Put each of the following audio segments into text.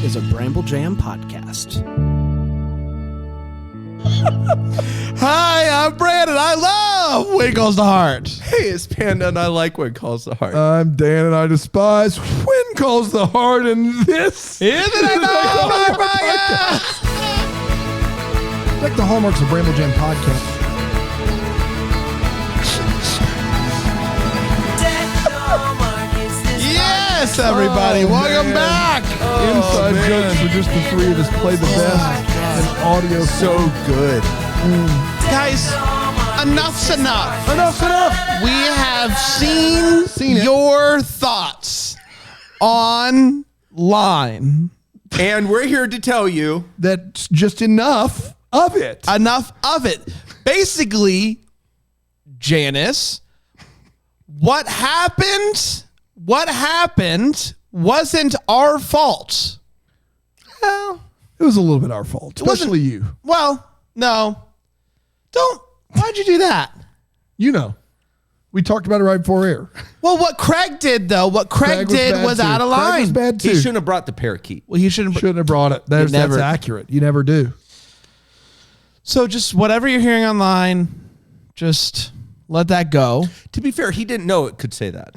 is a Bramble Jam podcast. Hi, I'm Brandon. I love When Calls the Heart. Hey, it's Panda, and I like When Calls the Heart. I'm Dan, and I despise When Calls the Heart, and this Isn't it my podcast? like the hallmarks of Bramble Jam podcast. Yes, everybody. Welcome back. Inside jokes for just the three of us play the best in audio. So good. Guys, enough's enough. Enough's enough. We have seen it. your thoughts online. And we're here to tell you. That's just enough of it. Enough of it. Basically, Janice, what happened wasn't our fault. Well, it was a little bit our fault, especially you. Well, no. Why'd you do that? You know, we talked about it right before air. Well, what Craig did, though, was bad out of too. Craig line. was bad too. He shouldn't have brought the parakeet. Well, he shouldn't have brought it. That's accurate. You never do. So just whatever you're hearing online, just let that go. To be fair, he didn't know it could say that.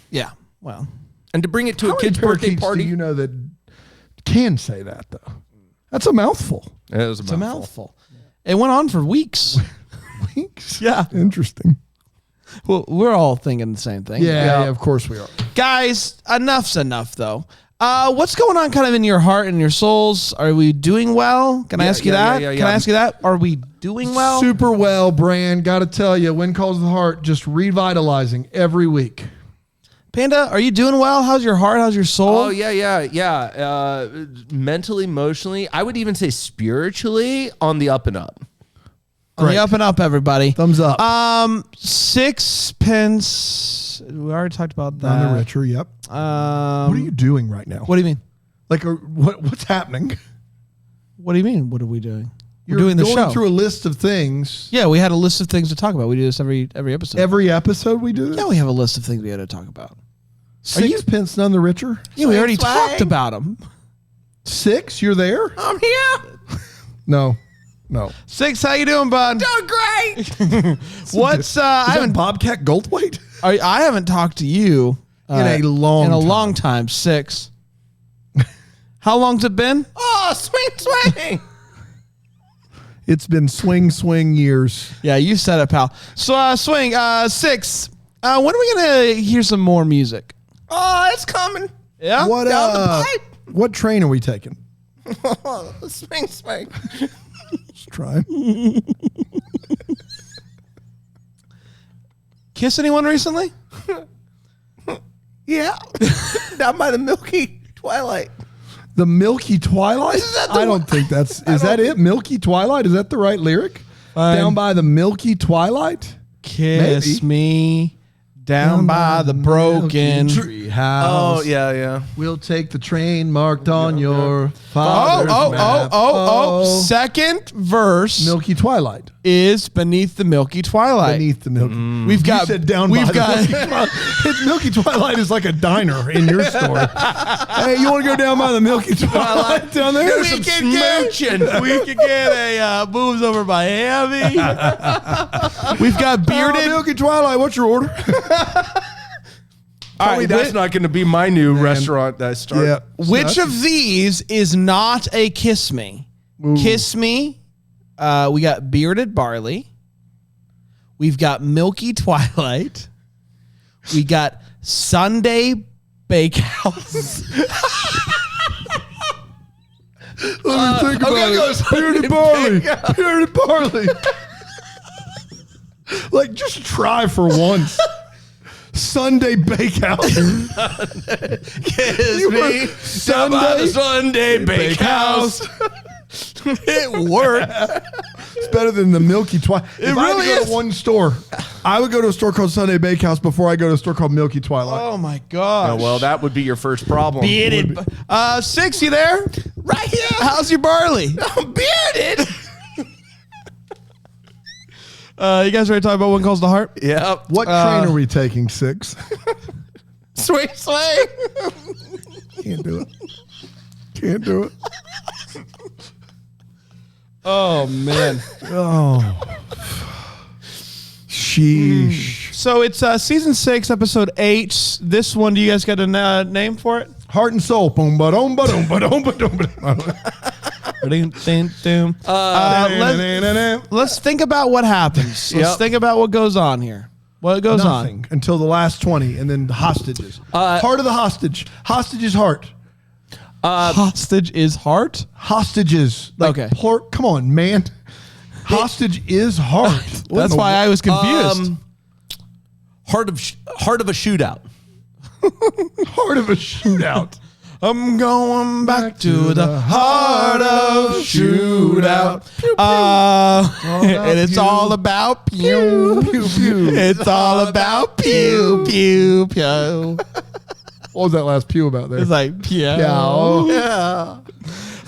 Yeah, well. And to bring it to How a kid's many birthday parakeets party. do you know that can say that, though? That's a mouthful. It was It's a mouthful. It went on for weeks. Weeks? Yeah. Interesting. Well, we're all thinking the same thing. Yeah, of course we are. Guys, enough's enough, though. What's going on kind of in your heart and your souls? Are we doing well? Can I ask you that? Can I ask you that? Are we doing well? Super well, Brand. Got to tell you, When Calls the Heart, just revitalizing every week. Panda, are you doing well? How's your heart? How's your soul? Oh, yeah. Mentally, emotionally, I would even say spiritually on the up and up. On the up and up, everybody. Thumbs up. Sixpence. We already talked about that. On the richer, yep. What are you doing right now? What do you mean? Like, what's happening? What do you mean? What are we doing? You're We're doing the going show. through a list of things. Yeah, we had a list of things to talk about. We do this every episode. Every episode we do this? Yeah, we have a list of things we had to talk about. Sixpence, none the richer? Yeah, we already talked about them. Six? You're there? I'm here. No. Six, how you doing, bud? Doing great. What's I haven't Bobcat Goldthwait? I haven't talked to you In a long time. Six. How long's it been? Oh, swing. It's been swing years. Yeah, you said it, pal. So swing. Six. When are we gonna hear some more music? Oh, it's coming. Yeah. What Down the pipe. What train are we taking? Swing. Let's try. Kiss anyone recently? Yeah. Down by the Milky Twilight. The Milky Twilight? I don't think that's... Is that it? Milky Twilight? Is that the right lyric? Down by the Milky Twilight? Kiss me down by the broken tree house. Oh, yeah. We'll take the train marked on your father's map. Second verse Milky Twilight. is Beneath the Milky Twilight. Beneath the Milky. We've got You said down by the Milky Twilight. It's Milky Twilight is like a diner in your store. Hey, you want to go down by the Milky Twilight down there? We can smooching. We could get a moves over Miami. We've got bearded. Milky Twilight, what's your order? All right, that's not going to be my new restaurant that I started. Yeah. Which of these is not a kiss me? Ooh. Kiss me. We got bearded barley. We've got Milky Twilight. We got Sunday Bakehouse. Let me think about it. Bearded barley. Like, just try for once. Sunday Bakehouse. Kiss me. Sunday Bakehouse. It worked. It's better than the Milky Twilight. If I really had to go is. to one store, I would go to a store called Sunday Bakehouse before I go to a store called Milky Twilight. Oh my gosh. Oh, well, that would be your first problem. Bearded. Six, you there? Right here. How's your barley? I'm bearded. You guys ready to talk about When Calls the Heart? Yep. What train are we taking, Six? Swing. Can't do it. can't do it. Oh, man. Oh. Sheesh. So it's season 6, episode 8. This one, do you guys got a name for it? Heart and soul. Boom, ba-dum, ba-dum, ba-dum, ba-dum, ba-dum. Let's think about what happens. Let's think about what goes on here. What goes Nothing until the last 20, and then hostages. Heart of the hostage. Hostage is heart. Hostage is heart? Hostages. Like Okay. Come on, man. Hostage is heart. That's why I was confused. Heart of a shootout. Heart of a shootout. I'm going back to the heart of shootout. And it's all about pew, pew, pew. It's all about pew, pew, pew. What was that last pew about there? It's like pew. Yeah.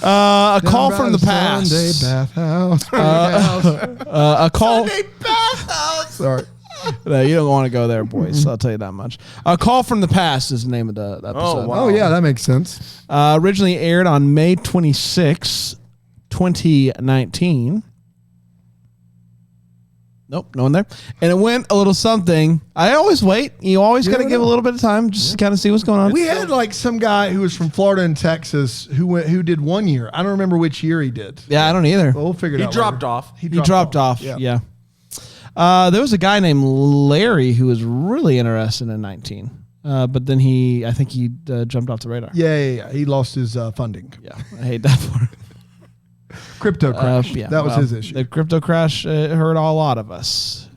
A call from the past. Sunday bathhouse. A call. Sorry. No, you don't want to go there, boys. I'll tell you that much. A Call from the Past is the name of the episode. Oh, yeah, that makes sense. Originally aired on May 26, 2019. Nope, no one there. And it went a little something. I always wait. You always got to give a little bit of time just to kind of see what's going on. We had like some guy who was from Florida and Texas who did 1 year. I don't remember which year he did. Yeah, I don't either. Well, we'll figure it out. He dropped later. off. He dropped off. Yeah. There was a guy named Larry who was really interested in 19. But then I think he jumped off the radar. Yeah. He lost his funding. Yeah, I hate that for him. Crypto crash. That was his issue. The crypto crash hurt a lot of us.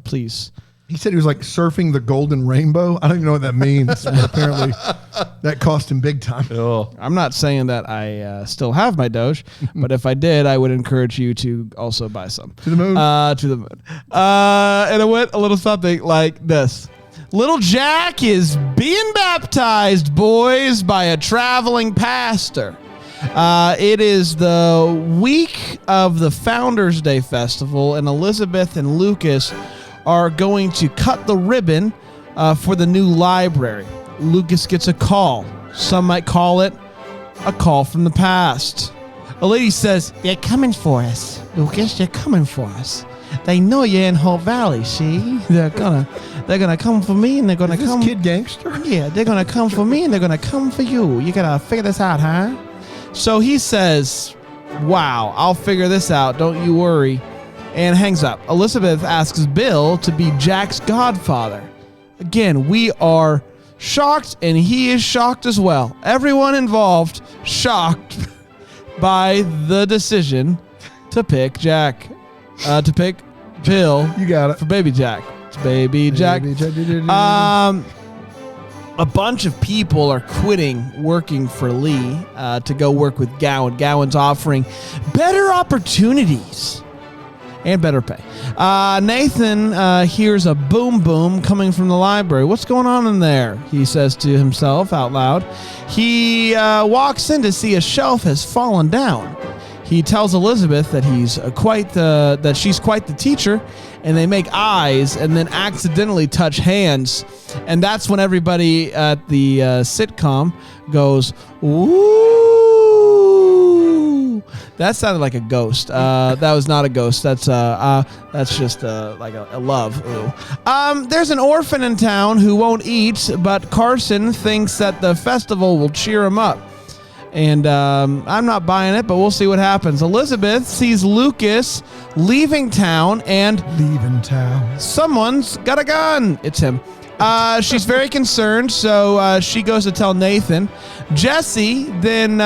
Please. He said he was like surfing the golden rainbow. I don't even know what that means, but apparently that cost him big time. I'm not saying that I still have my Doge, but if I did, I would encourage you to also buy some. To the moon. To the moon. And it went a little something like this. Little Jack is being baptized, boys, by a traveling pastor. It is the week of the Founders Day Festival, and Elizabeth and Lucas are going to cut the ribbon for the new library. Lucas gets a call. Some might call it a call from the past. A lady says, "They're coming for us, Lucas. They're coming for us. They know you're in Hope Valley. See, they're gonna come for me, and they're gonna Is come. this kid gangster? Yeah, they're gonna come for me, and they're gonna come for you. You gotta figure this out, huh?" So he says, "Wow, I'll figure this out. Don't you worry." And hangs up. Elizabeth asks Bill to be Jack's godfather. Again, we are shocked, and he is shocked as well. Everyone involved shocked by the decision to pick Jack, to pick Bill. You got it. For Baby Jack. It's Baby Jack. A bunch of people are quitting working for Lee to go work with Gowan. Gowan's offering better opportunities and better pay. Nathan hears a boom boom coming from the library. "What's going on in there?" he says to himself out loud. He walks in to see a shelf has fallen down. He tells Elizabeth that she's quite the teacher, and they make eyes and then accidentally touch hands. And that's when everybody at the sitcom goes, "Ooh." That sounded like a ghost. That was not a ghost. That's just like a love. Ooh. There's an orphan in town who won't eat, but Carson thinks that the festival will cheer him up. And I'm not buying it, but we'll see what happens. Elizabeth sees Lucas leaving town, and someone's got a gun. It's him. She's very concerned, so she goes to tell Nathan. Jesse then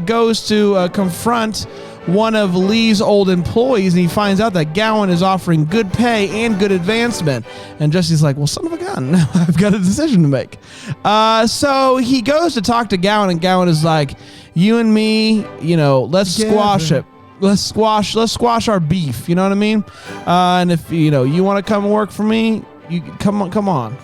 goes to confront one of Lee's old employees, and he finds out that Gowan is offering good pay and good advancement. And Jesse's like, "Well, son of a gun, I've got a decision to make." So he goes to talk to Gowan, and Gowan is like, "You and me, let's squash it. Let's squash our beef." You know what I mean? And if you want to come work for me, You come on.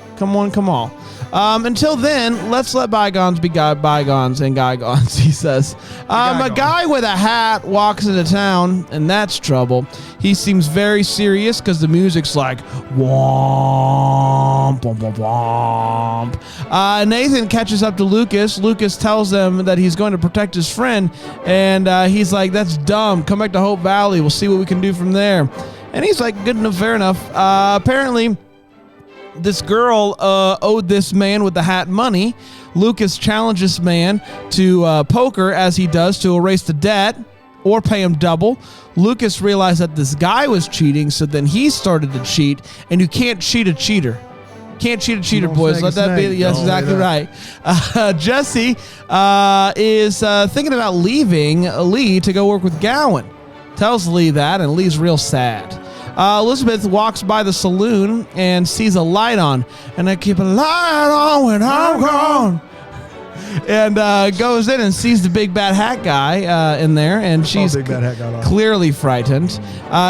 Until then, let's let bygones be bygones and guygons, he says. A guy with a hat walks into town, and that's trouble. He seems very serious because the music's like womp, womp, womp, womp. Nathan catches up to Lucas. Lucas tells them that he's going to protect his friend, and he's like, that's dumb. Come back to Hope Valley. We'll see what we can do from there. And he's like, good enough, fair enough. Apparently, this girl owed this man with the hat money. Lucas challenges this man to poker, as he does, to erase the debt or pay him double. Lucas realized that this guy was cheating, so then he started to cheat, and you can't cheat a cheater. Can't cheat a cheater, boys. Let that be. Yes, exactly right. Jesse is thinking about leaving Lee to go work with Gowan. Tells Lee that, and Lee's real sad. Elizabeth walks by the saloon and sees a light on, and I keep a light on when I'm gone. And goes in and sees the big bad hat guy in there, and she's clearly frightened.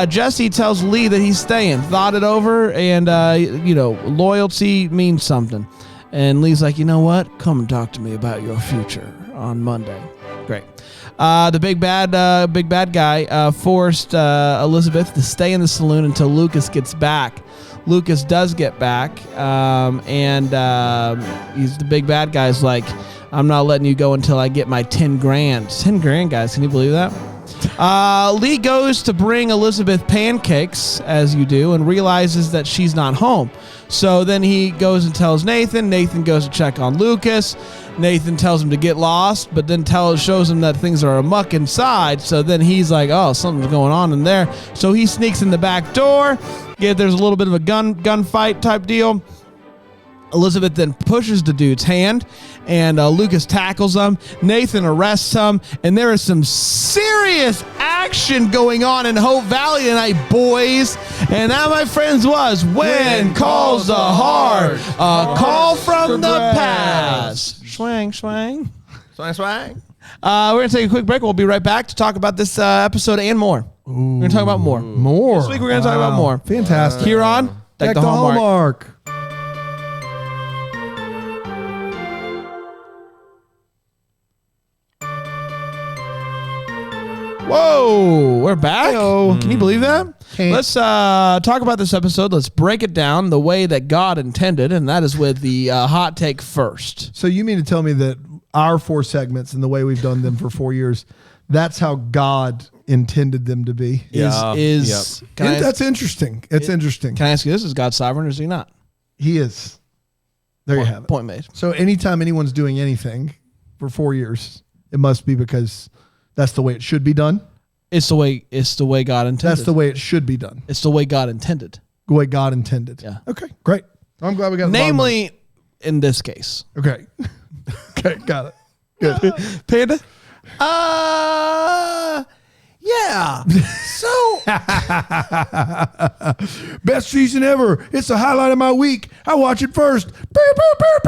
Jesse tells Lee that he's staying, thought it over, and loyalty means something. And Lee's like, you know what? Come and talk to me about your future on Monday. Great. The big bad guy forced Elizabeth to stay in the saloon until Lucas gets back. Lucas does get back, and he's the big bad guy's like, I'm not letting you go until I get my 10 grand. 10 grand, guys. Can you believe that? Lee goes to bring Elizabeth pancakes, as you do, and realizes that she's not home. So then he goes and tells Nathan. Nathan goes to check on Lucas. Nathan tells him to get lost, but then shows him that things are amuck inside. So then he's like, oh, something's going on in there. So he sneaks in the back door. Yeah, there's a little bit of a gunfight type deal. Elizabeth then pushes the dude's hand, and Lucas tackles him. Nathan arrests him, and there is some serious action going on in Hope Valley tonight, boys. And that, my friends, was When Calls the Heart, a call from the past. Swang, swang. Swang, swang. We're going to take a quick break. We'll be right back to talk about this episode and more. We're going to talk about more. This week we're going to talk about more. Fantastic. Here on Deck the Hallmark. Whoa, we're back. Hello. Can you believe that? Let's talk about this episode. Let's break it down the way that God intended, and that is with the hot take first. So you mean to tell me that our 4 segments and the way we've done them for 4 years, that's how God intended them to be? That's interesting. It's interesting. Can I ask you this? Is God sovereign or is he not? He is. There you have it. Point made. So anytime anyone's doing anything for 4 years, it must be because that's the way it should be done. It's the way God intended. That's the way it should be done. It's the way God intended. The way God intended. Yeah. Okay, great. I'm glad we got namely in this case. Okay. Okay, got it. Good. Panda? Yeah. So best season ever. It's the highlight of my week. I watch it first. Boo, boo, boo,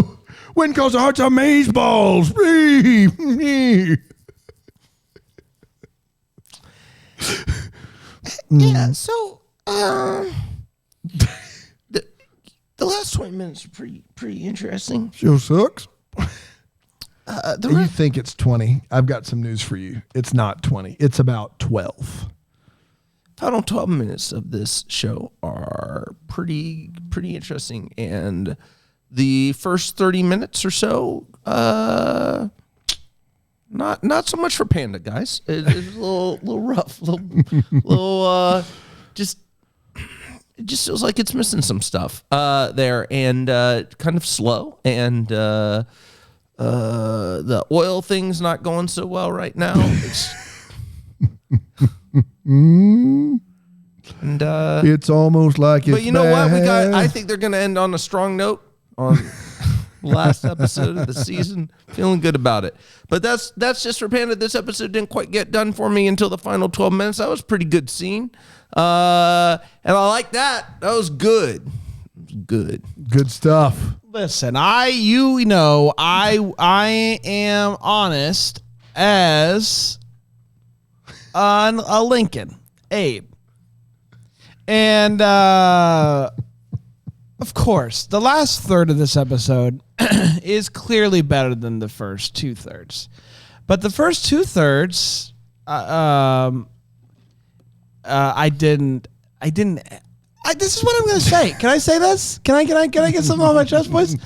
boo. When Calls the Heart's amaze balls. Yeah, so the last 20 minutes are pretty interesting. Show sucks. You think it's 20? I've got some news for you. It's not 20. It's about 12. Final 12 minutes of this show are pretty interesting, and the first 30 minutes or so, not so much for Panda, guys. It's a little rough, little it just feels like it's missing some stuff there, and kind of slow, and the oil thing's not going so well right now. And it's almost like it's but you know what? I think they're going to end on a strong note on last episode of the season. Feeling good about it. But that's just for Panda. This episode didn't quite get done for me until the final 12 minutes. That was a pretty good scene. And I like that. That was good. Good stuff. Listen, I am honest as a Lincoln, Abe. And Of course, the last third of this episode is clearly better than the first 2/3. But the first 2/3, I didn't. This is what I'm going to say. Can I say this? Can I get something off my chest, boys?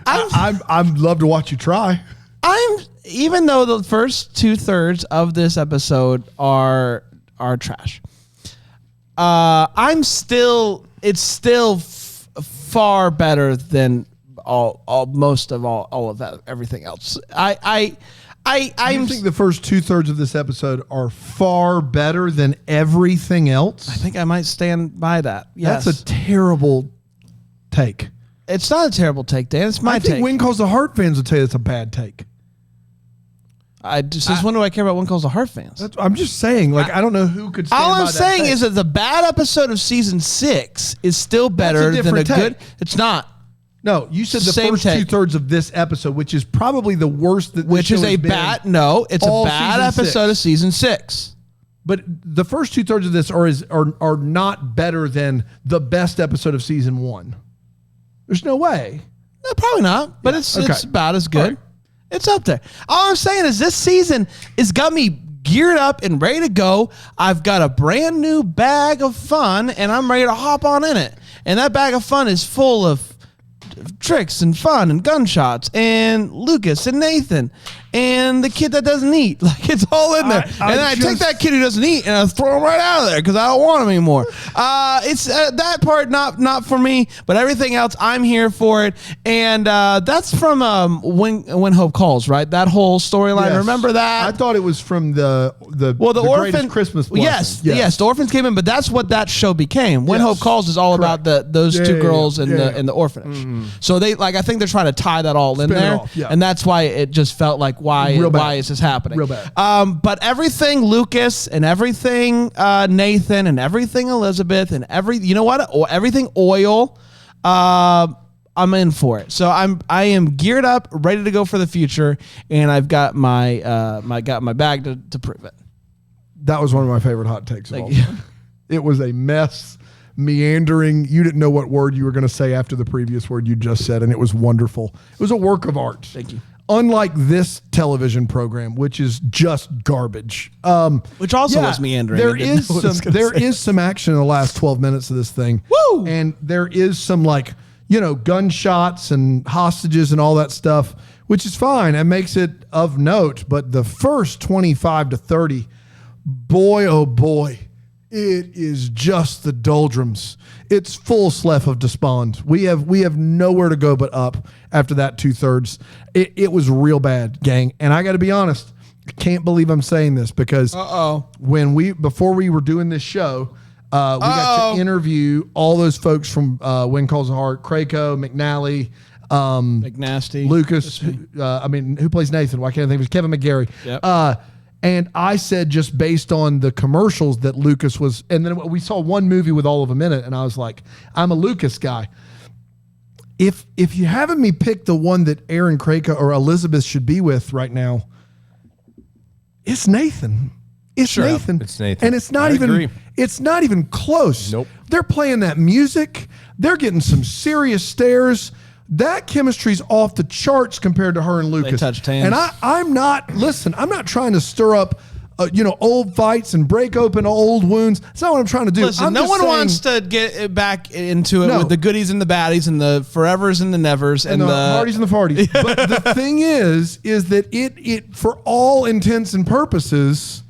I'd love to watch you try. Even though the first 2/3 of this episode are trash. It's still far better than most of all of that, everything else. I think the first 2/3 of this episode are far better than everything else. I think I might stand by that. Yes. That's a terrible take. It's not a terrible take, Dan. It's my take. I think When Calls the Heart fans would say it's a bad take. Since when do I care about When Calls the Heart fans? I'm just saying, I don't know who could stand all by I'm that saying take. is that the bad episode of season 6 is still better than a good. It's not. No, you said the Same first take. 2/3 of this episode, which is probably the worst that this Which show is has a been bad. No, it's a all bad season episode 6. of season 6. But the first 2/3 of this are not better than the best episode of season 1. There's no way. No, probably not. But it's about as good. Right. It's up there. All I'm saying is this season has got me geared up and ready to go. I've got a brand new bag of fun, and I'm ready to hop on in it. And that bag of fun is full of tricks and fun and gunshots and Lucas and Nathan and the kid that doesn't eat. Like, it's all in there. I take that kid who doesn't eat and I throw him right out of there because I don't want him anymore. It's that part not for me, but everything else I'm here for it. And that's from When Hope Calls, right? That whole storyline. Yes. Remember that? I thought it was from the orphan Greatest Christmas Blessing. Yes, the orphans came in, but that's what that show became. When Yes. Hope Calls is all Correct. about those two girls in yeah. the orphanage. So they I think they're trying to tie that all in Spin it there, off, yeah. and that's why it just felt like why Real bad. is this happening? Real bad. But everything Lucas and everything Nathan and everything Elizabeth and everything Oil. I'm in for it. So I am geared up, ready to go for the future, and I've got my my bag to prove it. That was one of my favorite hot takes of all Thank you. time. It was a mess, meandering. You didn't know what word you were going to say after the previous word you just said, and it was wonderful. It was a work of art. Thank you. Unlike this television program, which is just garbage. Which also was meandering. There I didn't is know what I was some gonna say. some action in the last 12 minutes of this thing. Woo! And there is some gunshots and hostages and all that stuff, which is fine. It makes it of note. But the first 25 to 30, boy, oh boy, it is just the doldrums. It's full slough of despond. We have nowhere to go but up after that 2/3. It was real bad, gang. And I got to be honest, I can't believe I'm saying this because before we were doing this show, we got to interview all those folks from When Calls the Heart, Craco, McNally, McNasty, Lucas, who plays Nathan? Why can't I think of his Kevin McGarry? Yep. And I said, just based on the commercials that Lucas was, and then we saw one movie with all of them in it, and I was like, I'm a Lucas guy. If you haven't me pick the one that Aaron Craco or Elizabeth should be with right now, it's Nathan. It's Nathan. It's Nathan. And it's not even close. Nope. They're playing that music. They're getting some serious stares. That chemistry's off the charts compared to her and Lucas. They touched hands. And I'm not trying to stir up old fights and break open old wounds. That's not what I'm trying to do. Listen, no one wants to get back into it with the goodies and the baddies and the forevers and the nevers and the parties and the farties. But the thing is that it for all intents and purposes,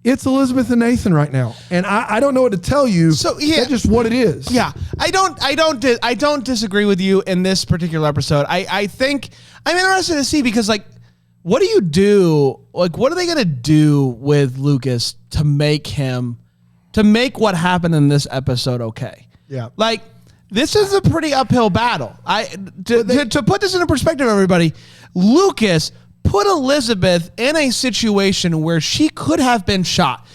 it's Elizabeth and Nathan right now, and I don't know what to tell you. So yeah, that's just what it is. Yeah, I don't disagree with you in this particular episode. I think I'm interested to see because what do you do? What are they gonna do with Lucas to make what happened in this episode okay? Yeah. This is a pretty uphill battle. To put this into perspective, everybody, Lucas put Elizabeth in a situation where she could have been shot.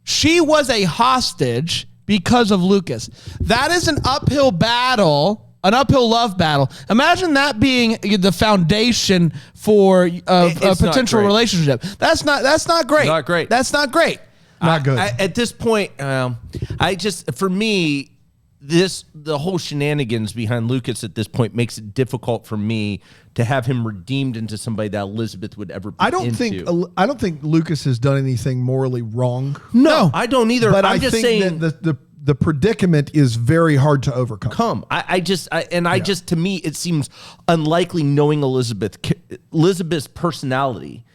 She was a hostage because of Lucas. That is an uphill battle, an uphill love battle. Imagine that being the foundation for a potential relationship. That's not great. Not great. That's not great. Not good. At this point, for me, the whole shenanigans behind Lucas at this point makes it difficult for me to have him redeemed into somebody that Elizabeth would ever be I don't think Lucas has done anything morally wrong. No, I don't either. But I'm I just think saying that the predicament is very hard to overcome. To me, it seems unlikely, knowing Elizabeth's personality,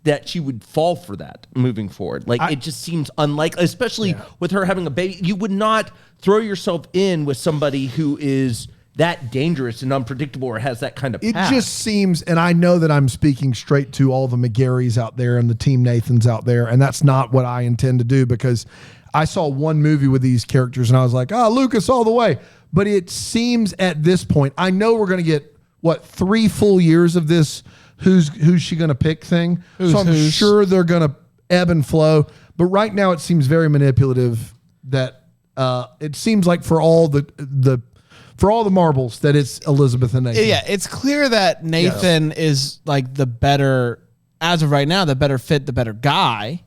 that she would fall for that moving forward. It just seems unlikely, especially with her having a baby. You would not throw yourself in with somebody who is that dangerous and unpredictable or has that kind of past. It just seems, and I know that I'm speaking straight to all the McGarrys out there and the Team Nathans out there, and that's not what I intend to do, because I saw one movie with these characters and I was like, Lucas all the way. But it seems at this point, I know we're going to get, 3 full years of this who's she going to pick thing. I'm sure they're going to ebb and flow. But right now it seems very manipulative that it seems like for all the marbles that it's Elizabeth and Nathan. Yeah, it's clear that Nathan is like the better, as of right now, the better fit, the better guy.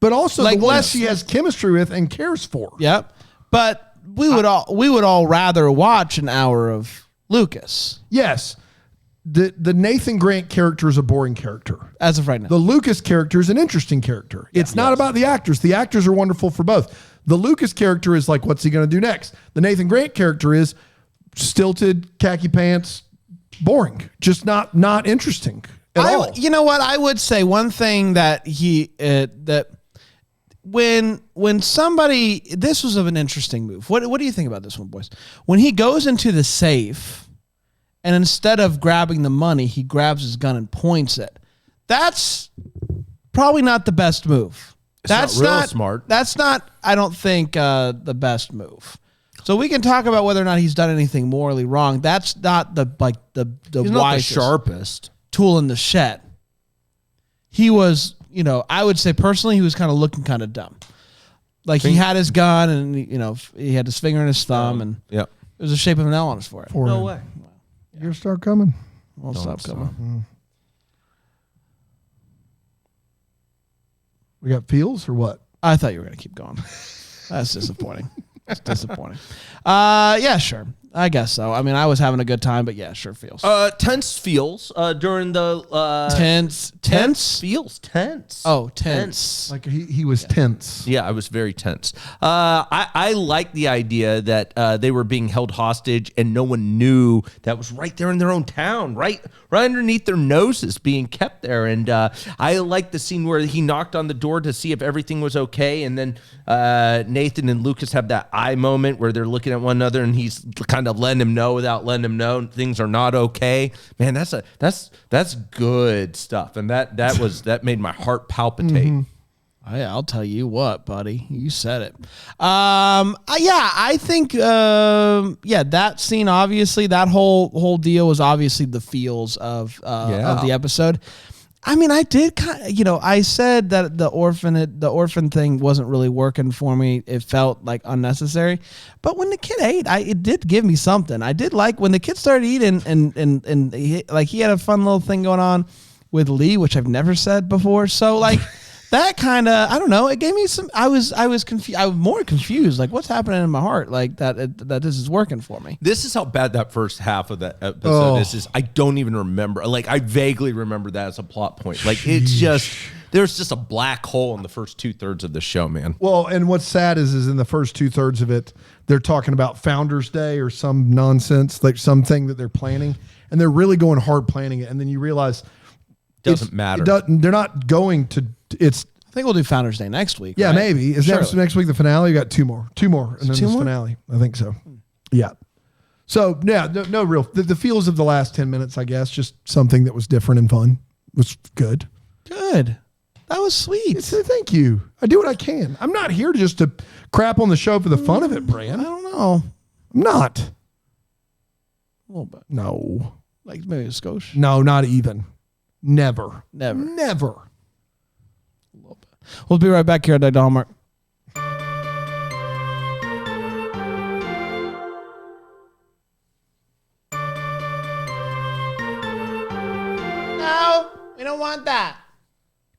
But also the one she has chemistry with and cares for. Yep. But we would all rather watch an hour of Lucas. Yes. The Nathan Grant character is a boring character. As of right now. The Lucas character is an interesting character. It's not about the actors. The actors are wonderful for both. The Lucas character is like, what's he going to do next? The Nathan Grant character is stilted, khaki pants, boring. Just not interesting at all. You know what? I would say one thing that when somebody, this was an interesting move. What do you think about this one, boys? When he goes into the safe and instead of grabbing the money, he grabs his gun and points it. That's probably not the best move. That's not smart. That's not, I don't think, the best move. So we can talk about whether or not he's done anything morally wrong. That's not the He's not the sharpest tool in the shed. He was, I would say personally, he was kind of looking kind of dumb. Like he had his gun and he had his finger in his thumb and it was the shape of an L on his forehead. No way. You're gonna start coming. Won't stop coming. We got feels or what? I thought you were gonna keep going. That's disappointing. It's disappointing. Yeah, sure. I guess so. I mean, I was having a good time, but yeah, sure feels. Tense feels during the tense feels tense. Oh, tense. Like he was tense. Yeah, I was very tense. I like the idea that they were being held hostage and no one knew that was right there in their own town, right underneath their noses, being kept there. And I like the scene where he knocked on the door to see if everything was okay, and then Nathan and Lucas have that eye moment where they're looking at one another, and he's kind of letting him know without letting him know things are not okay. Man, that's good stuff, and that made my heart palpitate. Mm-hmm. I'll tell you what, buddy, you said it. I think that scene, obviously, that whole deal was obviously the feels of the episode. I mean, I did kind of, I said that the orphan thing wasn't really working for me. It felt like unnecessary. But when the kid ate, it did give me something. I did like when the kid started eating and he had a fun little thing going on with Lee, which I've never said before. So like that kind of, I don't know, it gave me some, I was confused. I was more confused. Like what's happening in my heart? Like that this is working for me. This is how bad that first half of that episode is. I don't even remember. Like I vaguely remember that as a plot point. Like it's just, there's just a black hole in the first 2/3 of the show, man. Well, and what's sad is in the first 2/3 of it, they're talking about Founders Day or some nonsense, like something that they're planning, and they're really going hard planning it. And then you realize doesn't matter. They're not going to. I think we'll do Founders Day next week. Yeah, right? maybe. Is next week the finale? You got two more, and then the finale. I think so. Yeah. So yeah, no real. The feels of the last 10 minutes, I guess, just something that was different and fun. Was good. Good. That was sweet. Thank you. I do what I can. I'm not here just to crap on the show for the fun of it, Brian. I don't know. I'm not. A little bit. No. Like maybe a skosh. No, not even. Never. Never. Never. We'll be right back here at the Hallmark. No, we don't want that.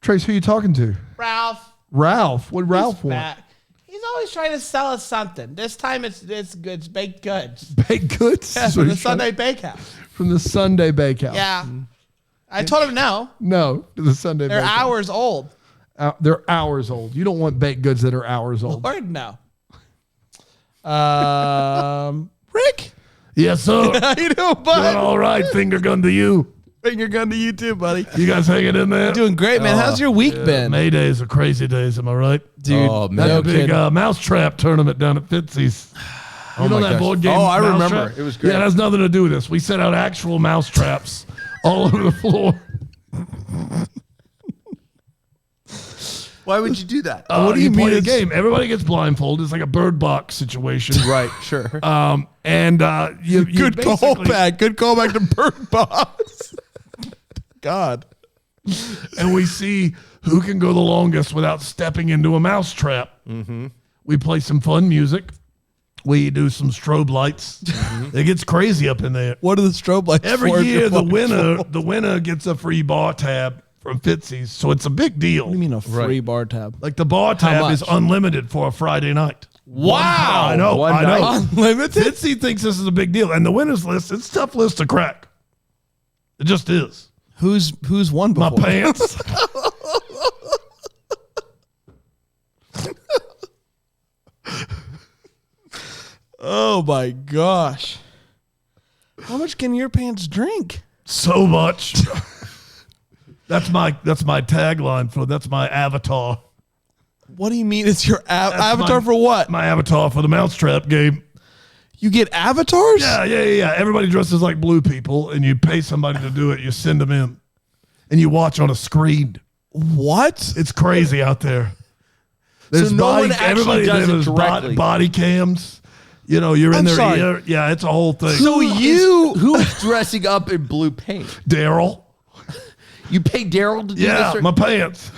Trace, who are you talking to? Ralph. Ralph. What did Ralph want? Back. He's He's always trying to sell us something. This time it's good. It's baked goods. Baked goods? Yeah, from the Sunday Bakehouse. From the Sunday Bakehouse. Yeah. I told him no. No, the Sunday They're Bakehouse. hours old. They're hours old. You don't want baked goods that are hours old. Lord, no. Rick? Yes, sir. How you doing, Doing bud? all right. Finger gun to you. Finger gun to you too, buddy. You guys hanging in there? Doing great, man. How's your week been? May days are crazy days, am I right? Dude, Oh, man. That's no a big kidding. mousetrap tournament down at Fitzy's. You know my that gosh. board game? Oh, I remember. Mousetrap? It was great. Yeah, it has nothing to do with this. We set out actual mousetraps all over the floor. Why would you do that? What do you mean play a it's- game? Everybody gets blindfolded. It's like a bird box situation. Right, sure. You Good basically- callback. Good callback to Bird Box. God. And we see who can go the longest without stepping into a mousetrap. Mm-hmm. We play some fun music. We do some strobe lights. Mm-hmm. It gets crazy up in there. What are the strobe lights Every for if year, you're the winner gets a free bar tab from Fitzy's, so it's a big deal. What do you mean a free bar tab? Like the bar tab is much? unlimited for a Friday night. Wow. I know. One I know. night? Unlimited? Fitzy thinks this is a big deal, and the winners list, it's a tough list to crack. It just is. Who's won My before? pants. Oh my gosh. How much can your pants drink? So much. That's my tagline for that's my avatar. What do you mean it's your avatar my- for what? My avatar for the mousetrap game. You get avatars? Yeah. Everybody dresses like blue people, and you pay somebody to do it. You send them in, and you watch on a screen. What? It's crazy out there. There's no one actually does it there's directly. body cams. You know, you're in I'm their sorry. ear. Yeah, it's a whole thing. So Who is dressing up in blue paint? Daryl. You pay Daryl to do Yeah, this? my pants.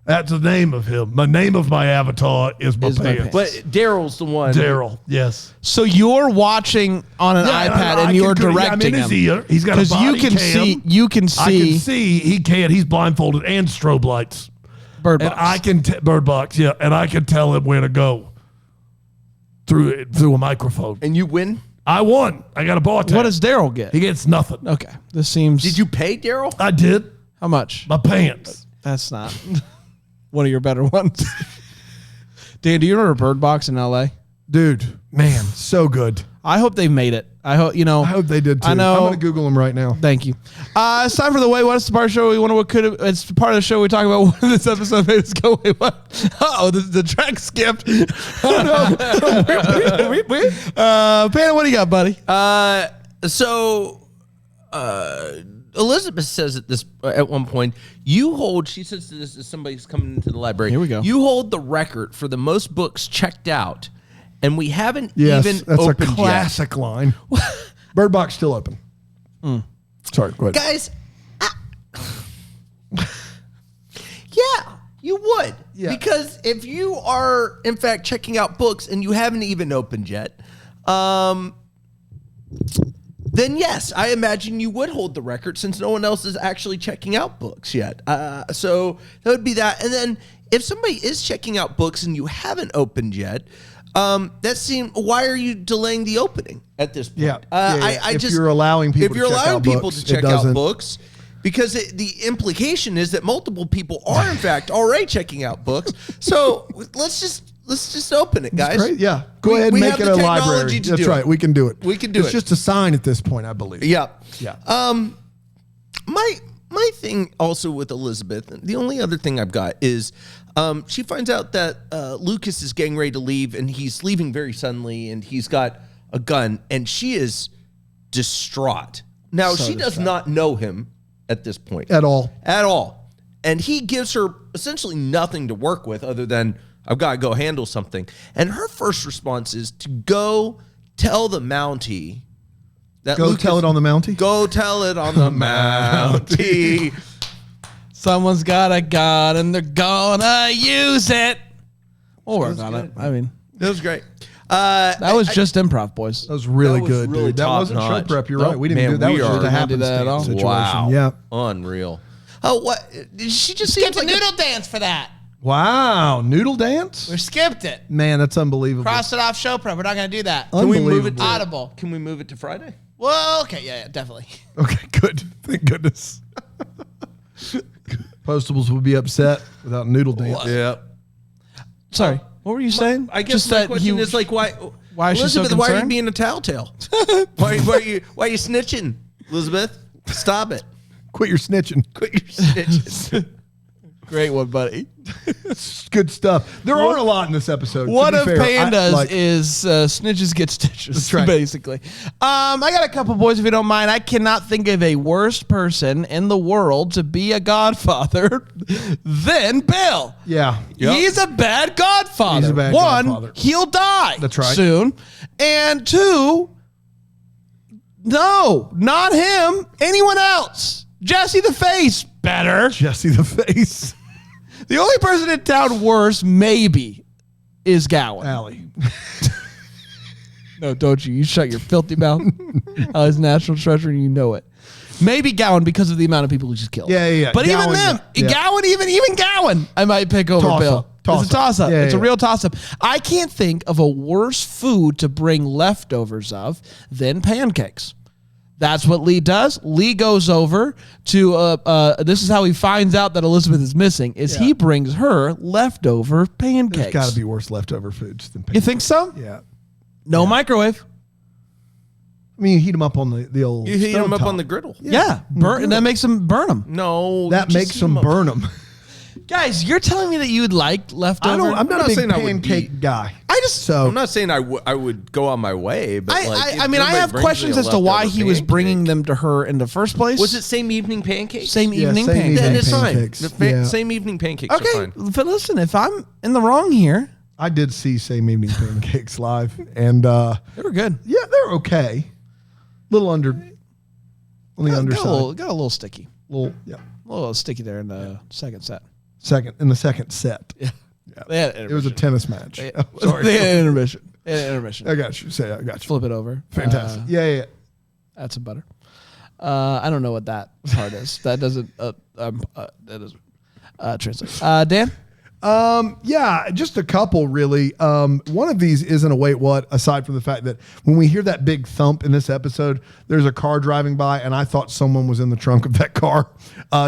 That's the name of him. My name of my avatar is my Is my pants. But Daryl's the one. Daryl, yes. So you're watching on an Yeah, iPad I and you're can- directing I'm in his him. ear. He's got a Because body you can cam. see, you can I can see see. He can't. He's blindfolded and strobe lights. Bird And Box. I can Bird Box, yeah, and I can tell him where to go through a microphone. And you win? I won. I got a bar tab. What does Daryl get? He gets nothing. Okay, this seems. Did you pay Daryl? I did. How much? My pants. That's not one of your better ones. Dan, do you remember Bird Box in L.A.? Dude, man, so good. I hope they've made it. I hope I hope they did too. I know. I'm going to Google them right now. Thank you. It's time for the Wait What's the part of the show we wonder what could have. It's part of the show we talk about what this episode made us go wait what. Oh, the track skipped. Oh no. Panda, what do you got, buddy? Elizabeth says at one point, she says this as somebody's coming into the library. Here we go. You hold the record for the most books checked out, and we haven't Yes, even that's a opened classic line. Bird Box still open. Sorry, go ahead. yet. Guys, yeah, you would. Yeah. Because if you are, in fact, checking out books and you haven't even opened yet, then yes, I imagine you would hold the record since no one else is actually checking out books yet. So that would be that. And then if somebody is checking out books and you haven't opened yet, why are you delaying the opening at this point? Yeah. If you're allowing people if you're to check allowing out people books, to check it out doesn't- books, because the implication is that multiple people are in fact already checking out books. So let's just open it, guys. Great. Yeah. Go We- ahead we and make have it the a technology library. to That's do right. it. We can do it. We can do it's it. It's just a sign at this point, I believe. Yeah. Yeah. My thing also with Elizabeth, the only other thing I've got is she finds out that Lucas is getting ready to leave, and he's leaving very suddenly, and he's got a gun, and she is distraught. Now, she does not know him at this point. At all. At all. And he gives her essentially nothing to work with other than, I've got to go handle something. And her first response is to go tell the Mountie that Go tell it on the Mountie? Go tell it on the Mountie. Someone's got a gun and they're gonna use it. We'll work on it. I mean, That was great. that was just improv, boys. That was really That was good, really dude. That top wasn't show notch. prep. You're Nope. right. We didn't Man, do that. we Was just are- a Didn't do that at all. happenstance situation. Wow. Yeah. Unreal. Oh, what? Did she just seems like dance for that. Wow, noodle dance? We skipped it. Man, that's unbelievable. Cross it off show prep. We're not going to do that. Can we move it to Audible? Can we move it to Friday? Well, okay, yeah, definitely. Okay, good. Thank goodness. Postables would be upset without noodle dance. Yeah. Sorry, what were you saying? I guess my question is like, why is she so Elizabeth, why are you concerned? being a tattletale? why are you snitching, Elizabeth? Stop it. Quit your snitching. Quit your snitching. Great one, buddy. Good stuff. There aren't a lot in this episode. One to of be fair. Pandas is snitches get stitches. That's right. Basically. I got a couple boys, if you don't mind. I cannot think of a worse person in the world to be a godfather than Bill. Yeah. He's a bad godfather. He's a bad One, godfather. he'll die. That's right. Soon. And two, no, not him. Anyone else. Jesse the Face, better. Jesse the Face. The only person in town worse, maybe, is Gowan. Allie. No, don't you. You shut your filthy mouth. His national treasure, and you know it. Maybe Gowan because of the amount of people he just killed. Yeah. But Gowan, even them, yeah. Gowan, even Gowan, I might pick over Toss Bill. up. Toss It's a up. toss-up. Yeah, It's a yeah. real toss-up. I can't think of a worse food to bring leftovers of than pancakes. That's what Lee does. Lee goes over to, this is how he finds out that Elizabeth is missing, is he brings her leftover pancakes. There's got to be worse leftover foods than You pancakes. think so? Yeah. No microwave. I mean, you heat them up on the old You heat them up stovetop. on the griddle. Yeah. Burn, and that makes them burn them. No. That you just makes heat them up. burn them. Guys, you're telling me that you would like leftover? I'm not a big saying I would pancake be. guy. I just... So I'm not saying I would go on my way, but like, I mean, I have questions as to why he was bringing them to her in the first place. Was it same evening pancakes? same Yeah, evening same pancakes? Then evening it's fine. pancakes. The Yeah. Same evening pancakes are Okay, fine. but listen, if I'm in the wrong here, I did see Same Evening Pancakes live, and they were good. yeah, they're okay. Little under on the underside. Got a little sticky. A little sticky there in the second set. In the second set. Yeah. They had It was a tennis match. They, Sorry. they had intermission. I got you. I got you. Flip it over. Fantastic. Yeah. Add some butter. I don't know what that part is. That doesn't translate. Dan? Yeah, just a couple really. One of these isn't a wait what, aside from the fact that when we hear that big thump in this episode, there's a car driving by, and I thought someone was in the trunk of that car.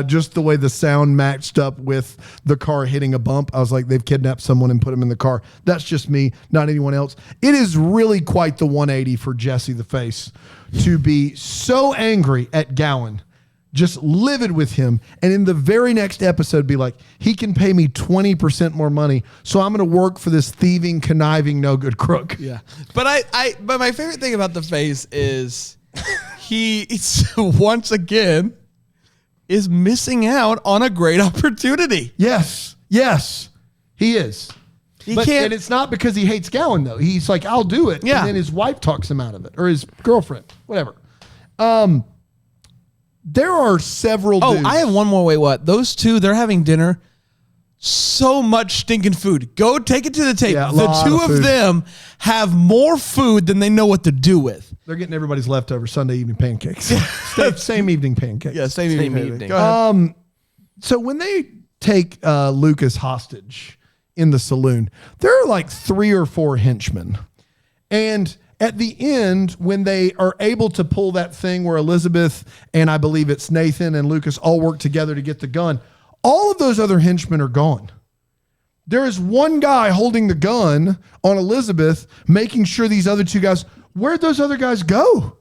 Just the way the sound matched up with the car hitting a bump, I was like, they've kidnapped someone and put him in the car. That's just me, not anyone else. It is really quite the 180 for Jesse the Face to be so angry at Gowan, just livid with him, and in the very next episode be like, he can pay me 20% more money, so I'm going to work for this thieving, conniving, no good crook. Yeah. But but my favorite thing about the Face is it's once again is missing out on a great opportunity. Yes, he is. He But can't. and it's not because he hates Gowan, though. He's like, I'll do it. Yeah. And then his wife talks him out of it, or his girlfriend, whatever. There are several dudes. I have one more. Wait, what? Those two, they're having dinner. So much stinking food. Go take it to the table. Yeah, a The lot two of of food. them have more food than they know what to do with. They're getting everybody's leftover Sunday evening pancakes. Same evening pancakes. Same evening. Go ahead. So when they take Lucas hostage in the saloon, there are like 3 or 4 henchmen. And at the end, when they are able to pull that thing where Elizabeth and I believe it's Nathan and Lucas all work together to get the gun, all of those other henchmen are gone. There is one guy holding the gun on Elizabeth, making sure these other 2 guys, where'd those other guys go?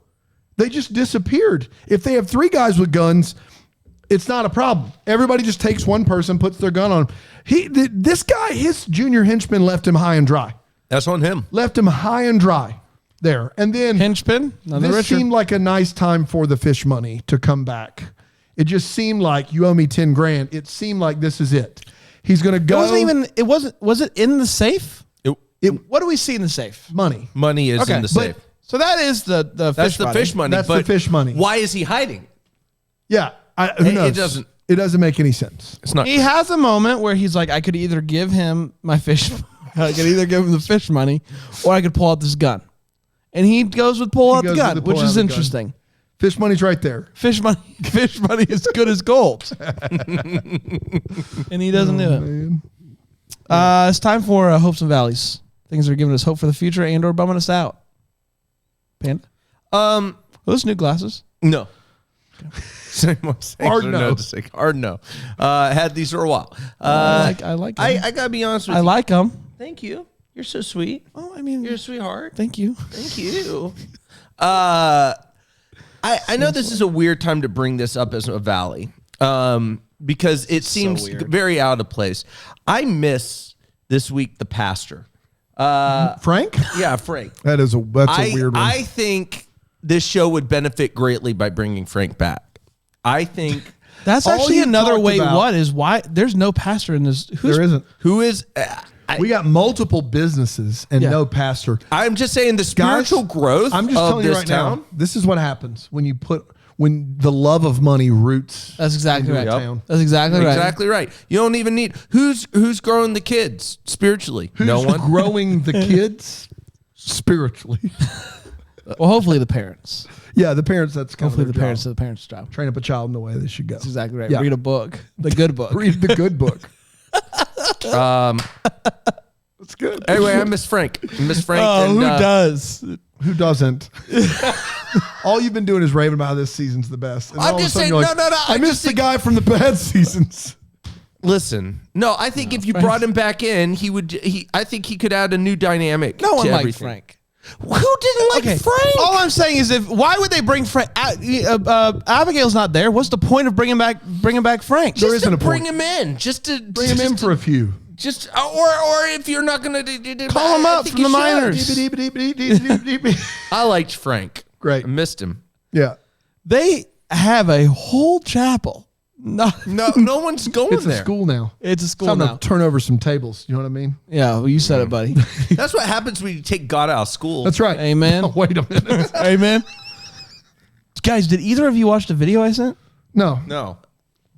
They just disappeared. If they have 3 guys with guns, it's not a problem. Everybody just takes one person, puts their gun on him. This guy, his junior henchman left him high and dry. That's on him. Left him high and dry there. And then Henchman? this seemed like a nice time for the fish money to come back. It just seemed like, you owe me 10 grand. It seemed like this is it. He's going to go. Was it in the safe? It- What do we see in the safe? Money. Money is in the safe. So that is the That's fish the money. fish money. That's the but fish money. Why is he hiding? Yeah. Who knows? It doesn't- It doesn't make any sense. It's not. He has a moment where he's like, I could either give him my fish, I could either give him the fish money, or I could pull out this gun. And he goes with pull out the goes gun, with the which pull out is the gun. interesting. Fish money's right there. Fish money is good as gold. And he doesn't do it. Man. It's time for hopes and valleys. Things that are giving us hope for the future and or bumming us out. Panda? Those new glasses? No. Hard no. Hard no. Had these for a while. I like them. I gotta be honest with you. I like them. Thank you. You're so sweet. Oh, I mean, You're a sweetheart. thank you. Thank you. I know this is a weird time to bring this up as a valley, because it seems very out of place. I miss this week the pastor. Frank? Yeah, Frank. That's a weird one. I think this show would benefit greatly by bringing Frank back. I think That's All actually you another talked way. about- What is why there's no pastor in this? there isn't. who is. We got multiple businesses and Yeah. no pastor. I'm just saying the spiritual growth I'm just of telling you this right town. now. This is what happens when the love of money roots. That's exactly into a right. town. That's exactly right. Exactly right. You don't even need who's growing the kids spiritually. Who's No one. growing the kids spiritually? Well, hopefully the parents. Yeah, the parents. That's kind Hopefully of the their parents. job. The parents' job. Train up a child in the way they should go. That's exactly right. Yeah. Read a book. The good book. Read the good book. That's good. Anyway, I miss Frank. I miss Frank. Oh, and, who does? Who doesn't? All you've been doing is raving about how this season's the best. And I'm all of a just sudden saying, you're like, no. I missed the guy from the bad seasons. Listen, no, I think if you brought him back in, I think he could add a new dynamic. No one to liked everything. Frank. Who didn't like Frank? All I'm saying is, why would they bring Frank? Abigail's not there. What's the point of bringing back Frank? There Just isn't to a bring point. him in, just to Bring him in for a few. just or if you're not gonna Call him up from the minors. I liked Frank. Great. I missed him. Yeah. They have a whole chapel. No, No one's going It's a there. school now. it's a school Time now. to turn over some tables. You know what I mean? Yeah, well, you said it, buddy. That's what happens when you take God out of school. That's right. Amen. Oh, wait a minute. Amen. Guys, did either of you watch the video I sent? No. No.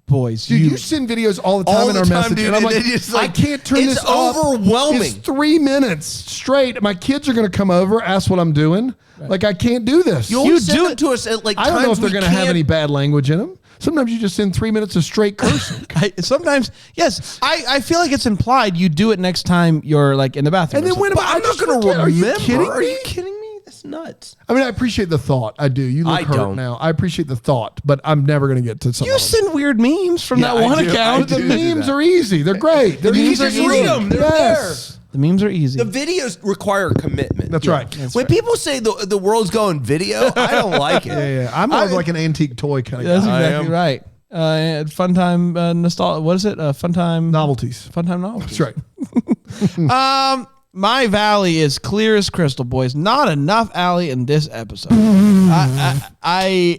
Boys, Dude, you send videos all the time All in the our time, message. dude, and I'm and like, it's I like- can't turn it's this off. overwhelming. It's 3 minutes straight. My kids are going to come over, ask what I'm doing. Like, I can't do this. You do it to us at like I don't know times if they're we going to have can't- any bad language in them. Sometimes you just send 3 minutes of straight cursing. sometimes, yes, I feel like it's implied you do it next time you're like in the bathroom. And then when But I'm not going to remember. Are you kidding Are me? you kidding me? That's nuts. I mean, I appreciate the thought. I do. You look I hurt don't. now. I appreciate the thought, but I'm never going to get to something. you send weird memes from Yeah, that I one do. account. I do. The memes are easy. They're great. They're memes easy are to easy. read. Them. They're Yes. The memes are easy. The videos require commitment. That's right. When people say the world's going video, I don't like it. Yeah. I'm more of like an antique toy kind of That's guy. exactly am. right. Fun time nostalgia. What is it? Fun time Novelties. Fun time novelties. That's right. My valley is clear as crystal, boys. Not enough Allie in this episode. That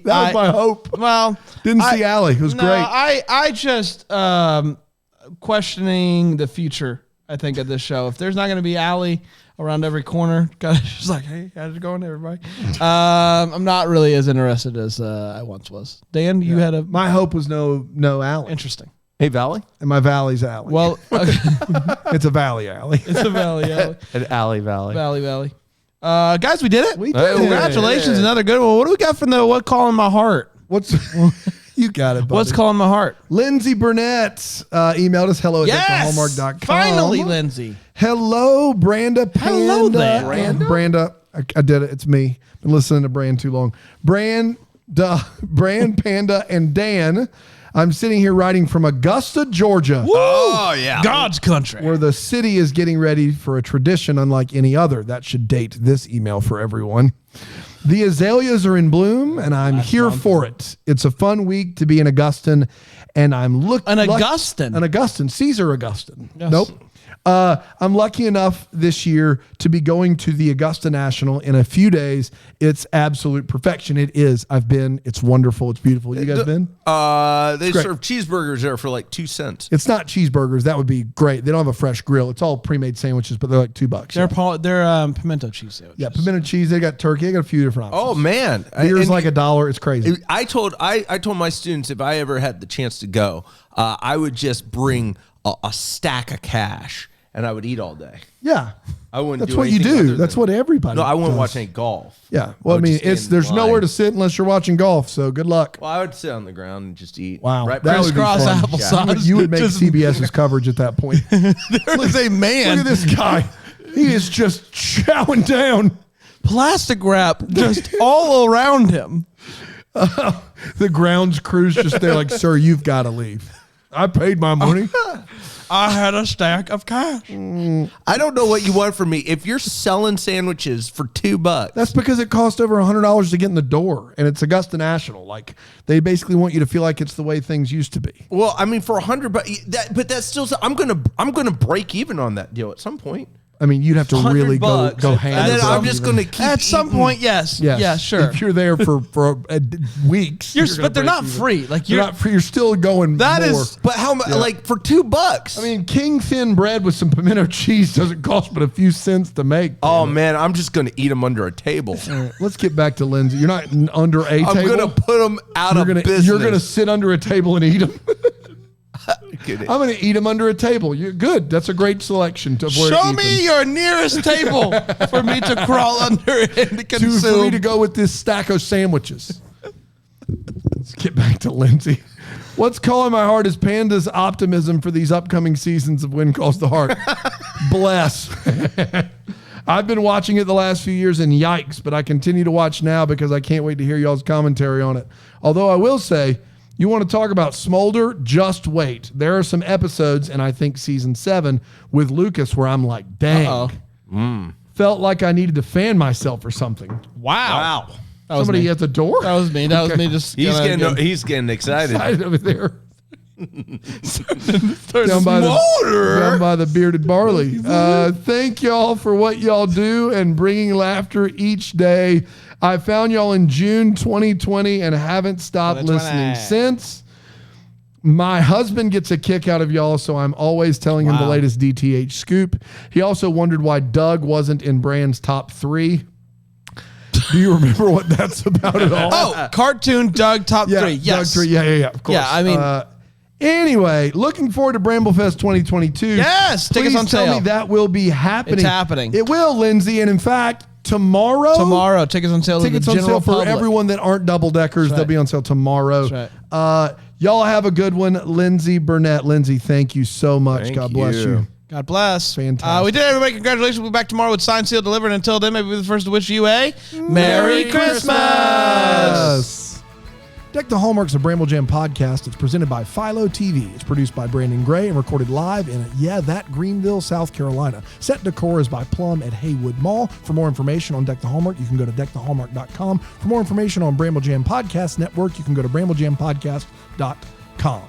was my hope. Well, Didn't see Allie. It was no, great. I just questioning the future. I think of this show. If there's not going to be Allie around every corner, just like, hey, how's it going, everybody? I'm not really as interested as I once was. Dan, you had a My hope was no Allie. interesting. Hey, Valley? And my valley's Allie. Well, okay. It's a valley alley. It's a valley. An Alley Valley. Valley. Guys, we did it. We did it. Congratulations, another good one. What do we got from the What Calling My Heart? What's you got it, buddy. What's Calling My Heart? Lindsay Burnett emailed us hello at Hallmark.com. Finally, Lindsay. Hello, Branda Panda. Hello there. And Branda, I did it. It's me. Been listening to Brand too long. Brand, Panda, and Dan. I'm sitting here writing from Augusta, Georgia. Oh, yeah. God's country. Where the city is getting ready for a tradition unlike any other. That should date this email for everyone. The azaleas are in bloom, and I'm here for it. It's a fun week to be an Augustan, and I'm An Augustan? An Augustan. Caesar Augustan. Yes. Nope. I'm lucky enough this year to be going to the Augusta National in a few days. It's absolute perfection. It is. I've been. It's wonderful. It's beautiful. You guys been? They great. serve cheeseburgers there for like 2 cents. It's not cheeseburgers. That would be great. They don't have a fresh grill. It's all pre-made sandwiches, but they're like $2. They're pimento cheese sandwiches. Yeah, pimento cheese. They got turkey. They got a few different options. Oh, man. Beer's And like $1. It's crazy. I told my students if I ever had the chance to go, I would just bring a stack of cash and I would eat all day. Yeah. I wouldn't. That's do what you anything do. other That's than- what everybody. No, I wouldn't does. watch any golf. Yeah. Well, I would mean, just stand in there's line. nowhere to sit unless you're watching golf. So good luck. Well, I would sit on the ground and just eat. Wow. Right. That would be Crisscross fun. applesauce. You would make Just- CBS's coverage at that point. There's a man. Look at this guy. He is just chowing down. Plastic wrap just all around him. The grounds crew's just there like, sir, you've got to leave. I paid my money. I had a stack of cash. I don't know what you want from me. If you're selling sandwiches for $2, That's because it cost over $100 to get in the door, and it's Augusta National. Like, they basically want you to feel like it's the way things used to be. well, I mean, for $100, but that's still. I'm gonna break even on that deal at some point. I mean, you'd have to really go $100, ham. and then for I'm it. just gonna keep At some eating. point, yes. Yes. Yeah, sure. If you're there for weeks, You're, you're gonna but they're break not even. free. Like You're you're not free. You're still going. That more. is- But how much? Like for $2? I mean, king thin bread with some pimento cheese doesn't cost but a few cents to make. Oh man, I'm just gonna eat them under a table. Let's get back to Lindsay. You're not under a I'm table. gonna put them out You're of gonna, business. you're gonna sit under a table and eat them. Get it. I'm gonna eat them under a table. You're good. That's a great selection to avoid. show me your nearest table for me to crawl under and for me consume. to go with this stack of sandwiches. Let's get back to Lindsay. What's calling my heart is Panda's optimism for these upcoming seasons of When Calls the Heart. Bless. I've been watching it the last few years and yikes, but I continue to watch now because I can't wait to hear y'all's commentary on it. Although I will say, you want to talk about smolder? Just wait. There are some episodes, and I think season 7 with Lucas where I'm like, dang. Felt like I needed to fan myself or something. Wow. That was Somebody me. at the door? That was me. That was me just He's getting excited. Excited over there. There's Down by, smolder. down by the bearded barley. Thank y'all for what y'all do and bringing laughter each day. I found y'all in June 2020 and haven't stopped 2020. listening since. My husband gets a kick out of y'all, so I'm always telling him the latest DTH scoop. He also wondered why Doug wasn't in Brand's top 3. Do you remember what that's about at all? Oh, cartoon Doug top 3. Yes. Doug 3. Yeah, of course. Yeah, I mean- anyway, looking forward to Bramblefest 2022. Yes, tickets Please on tell sale. me that will be happening. It's happening. It will, Lindsay. And in fact, tomorrow, Tickets on sale to tickets the on general sale for public. everyone that aren't double deckers. They'll right. be on sale tomorrow. That's Y'all have a good one, Lindsay Burnett. Lindsay, thank you so much. Thank God bless you. you. God bless. Fantastic. We did it, everybody. Congratulations. We'll be back tomorrow with Signed, Sealed, Delivered. Until then, maybe we'll be the first to wish you a Merry Christmas. Deck the Hallmarks of Bramble Jam podcast. It's presented by Philo TV. It's produced by Brandon Gray and recorded live in, that Greenville, South Carolina. Set decor is by Plum at Haywood Mall. For more information on Deck the Hallmark, you can go to deckthehallmark.com. For more information on Bramble Jam Podcast Network, you can go to bramblejampodcast.com.